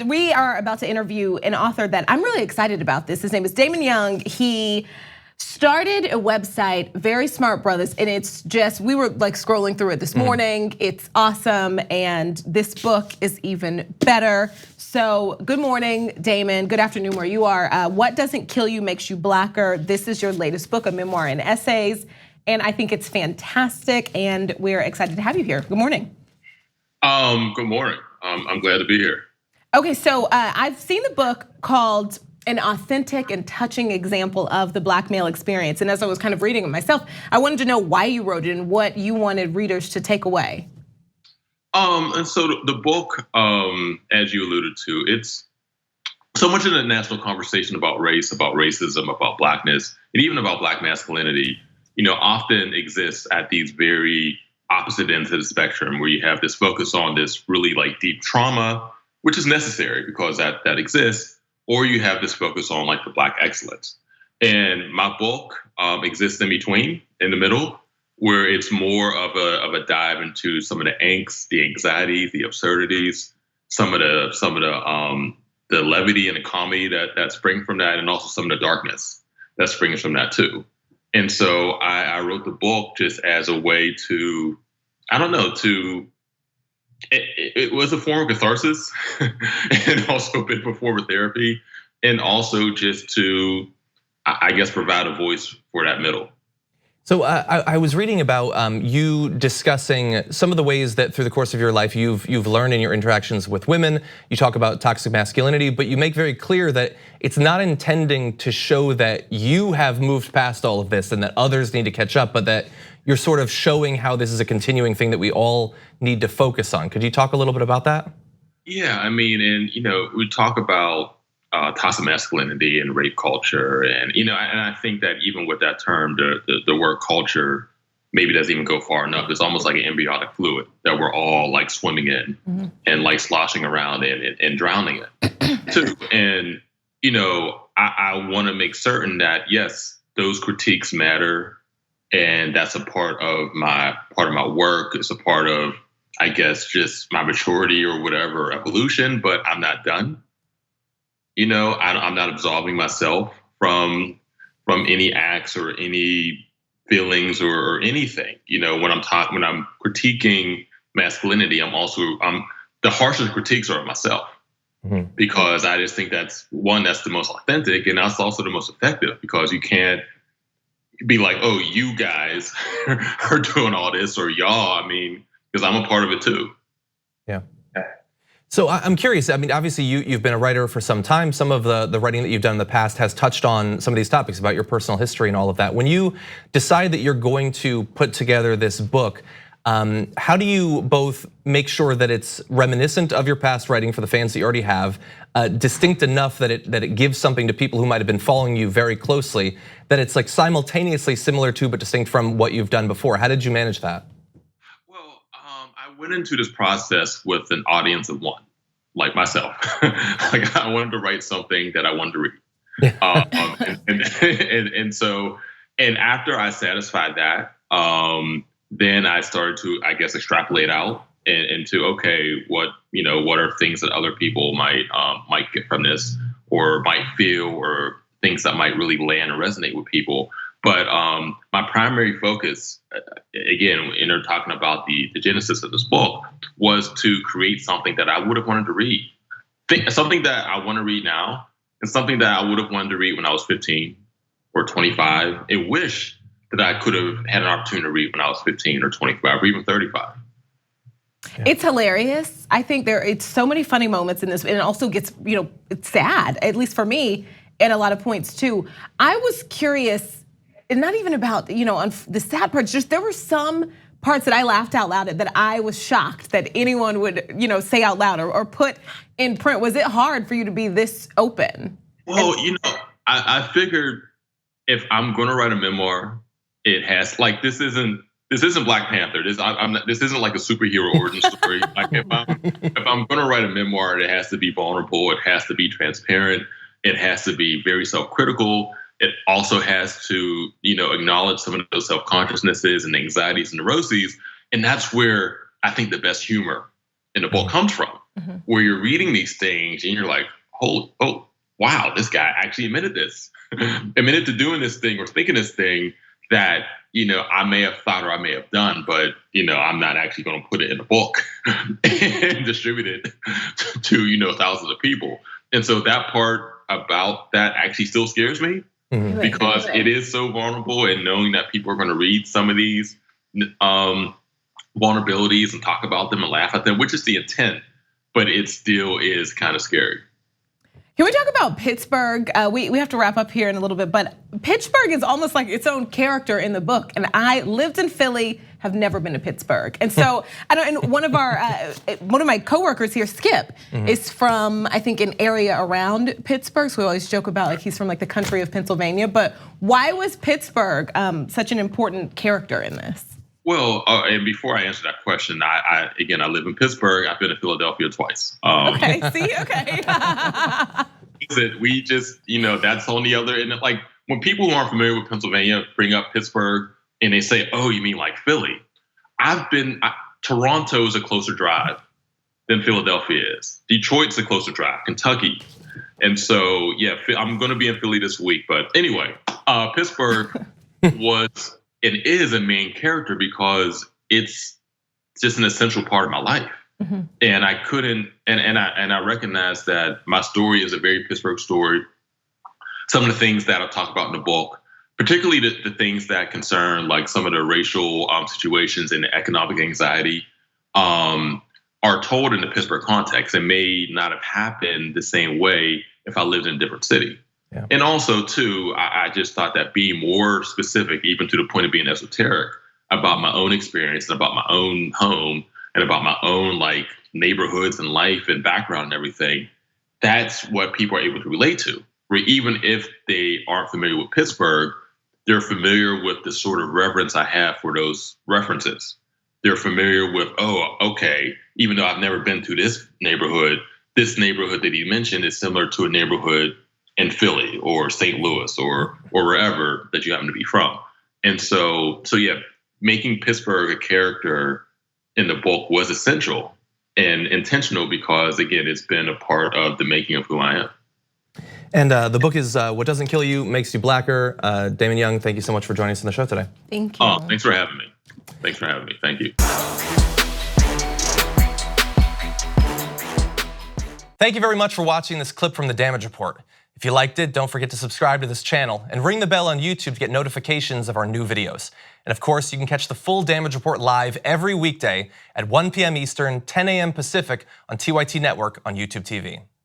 We are about to interview an author that I'm really excited about this. His name is Damon Young. He started a website, VerySmartBrothas, and it's just, we were like scrolling through it this morning. It's awesome, and this book is even better. So good morning, Damon. Good afternoon where you are. What Doesn't Kill You Makes You Blacker. This is your latest book, a memoir and essays, and I think it's fantastic, and we're excited to have you here. Good morning. Good morning. I'm glad to be here. Okay, so I've seen the book called An Authentic and Touching Example of the Black Male Experience. And as I was kind of reading it myself, I wanted to know why you wrote it and what you wanted readers to take away. And so the book, as you alluded to, it's so much in the national conversation about race, about racism, about Blackness, and even about Black masculinity, often exists at these very opposite ends of the spectrum, where you have this focus on this really like deep trauma, which is necessary because that exists, or you have this focus on like the Black excellence. And my book exists in between, in the middle, where it's more of a dive into some of the angst, the anxiety, the absurdities, some of the levity and the comedy that spring from that, and also some of the darkness that springs from that too. And so I wrote the book just as a way to, it was a form of catharsis and also a bit of a form of therapy, and also just to, I guess, provide a voice for that middle. So I was reading about you discussing some of the ways that through the course of your life you've learned in your interactions with women. You talk about toxic masculinity, but you make very clear that it's not intending to show that you have moved past all of this and that others need to catch up, but that you're sort of showing how this is a continuing thing that we all need to focus on. Could you talk a little bit about that? Yeah, I mean, and we talk about toxic masculinity and rape culture, and and I think that even with that term, the word culture maybe doesn't even go far enough. It's almost like an embryonic fluid that we're all like swimming in and like sloshing around in and drowning in too. And I want to make certain that yes, those critiques matter, and that's a part of my work. It's a part of, I guess, just my maturity or whatever evolution. But I'm not done. I'm not absolving myself from any acts or any feelings or anything. When I'm critiquing masculinity, the harshest critiques are of myself, because I just think that's the most authentic, and that's also the most effective, because you can't be like, oh, you guys are doing all this, or y'all. I mean, because I'm a part of it too. Yeah. So I'm curious, I mean, obviously you've been a writer for some time. Some of the writing that you've done in the past has touched on some of these topics about your personal history and all of that. When you decide that you're going to put together this book, how do you both make sure that it's reminiscent of your past writing for the fans that you already have, distinct enough that it gives something to people who might have been following you very closely, that it's like simultaneously similar to but distinct from what you've done before? How did you manage that? I went into this process with an audience of one, like myself. Like I wanted to write something that I wanted to read. And after I satisfied that, then I started to, I guess, extrapolate out into, okay, what are things that other people might get from this, or might feel, or things that might really land and resonate with people. But my primary focus, again, when they're talking about the genesis of this book, was to create something that I would have wanted to read. Something that I want to read now, and something that I would have wanted to read when I was 15 or 25, and wish that I could have had an opportunity to read when I was 15 or 25 or even 35. Yeah. It's hilarious. I think it's so many funny moments in this, and it also gets, it's sad, at least for me, at a lot of points too. I was curious, and not even about, on the sad parts, just there were some parts that I laughed out loud at that I was shocked that anyone would, say out loud or put in print. Was it hard for you to be this open? Well, I figured if I'm gonna write a memoir, it has, like, this isn't Black Panther. This isn't like a superhero origin story. Like if I'm gonna write a memoir, it has to be vulnerable. It has to be transparent. It has to be very self-critical. It also has to, acknowledge some of those self-consciousnesses and anxieties and neuroses. And that's where I think the best humor in the book comes from. where you're reading these things and you're like, oh, wow, this guy actually admitted this, admitted to doing this thing or thinking this thing that, I may have thought or I may have done, but, I'm not actually going to put it in a book and distribute it to, thousands of people. And so that part about that actually still scares me because it is so vulnerable, and knowing that people are going to read some of these vulnerabilities and talk about them and laugh at them, which is the intent, but it still is kind of scary. Can we talk about Pittsburgh? We have to wrap up here in a little bit, but Pittsburgh is almost like its own character in the book. And I lived in Philly, have never been to Pittsburgh. And so, and one of my coworkers here, Skip, is from, I think, an area around Pittsburgh. So we always joke about like he's from like the country of Pennsylvania. But why was Pittsburgh such an important character in this? Well, and before I answer that question, I live in Pittsburgh. I've been to Philadelphia twice. Okay, see, okay. We just, that's on the other end. Like when people who aren't familiar with Pennsylvania bring up Pittsburgh and they say, "Oh, you mean like Philly?" Toronto is a closer drive than Philadelphia is. Detroit's a closer drive. Kentucky, and so yeah, I'm going to be in Philly this week. But anyway, Pittsburgh was. It is a main character because it's just an essential part of my life. And I couldn't, and I recognize that my story is a very Pittsburgh story. Some of the things that I talk about in the book, particularly the things that concern like some of the racial situations and the economic anxiety are told in the Pittsburgh context and may not have happened the same way if I lived in a different city. Yeah. And also, too, I just thought that being more specific, even to the point of being esoteric, about my own experience and about my own home and about my own like neighborhoods and life and background and everything, that's what people are able to relate to. Where even if they aren't familiar with Pittsburgh, they're familiar with the sort of reverence I have for those references. They're familiar with, oh, okay, even though I've never been to this neighborhood that he mentioned is similar to a neighborhood in Philly or St. Louis or wherever that you happen to be from. And so yeah, making Pittsburgh a character in the book was essential and intentional because, again, it's been a part of the making of who I am. And the book is What Doesn't Kill You Makes You Blacker. Damon Young, thank you so much for joining us on the show today. Thank you. Thanks for having me. Thank you. Thank you very much for watching this clip from The Damage Report. If you liked it, don't forget to subscribe to this channel and ring the bell on YouTube to get notifications of our new videos. And of course, you can catch the full Damage Report live every weekday at 1 p.m. Eastern, 10 a.m. Pacific on TYT Network on YouTube TV.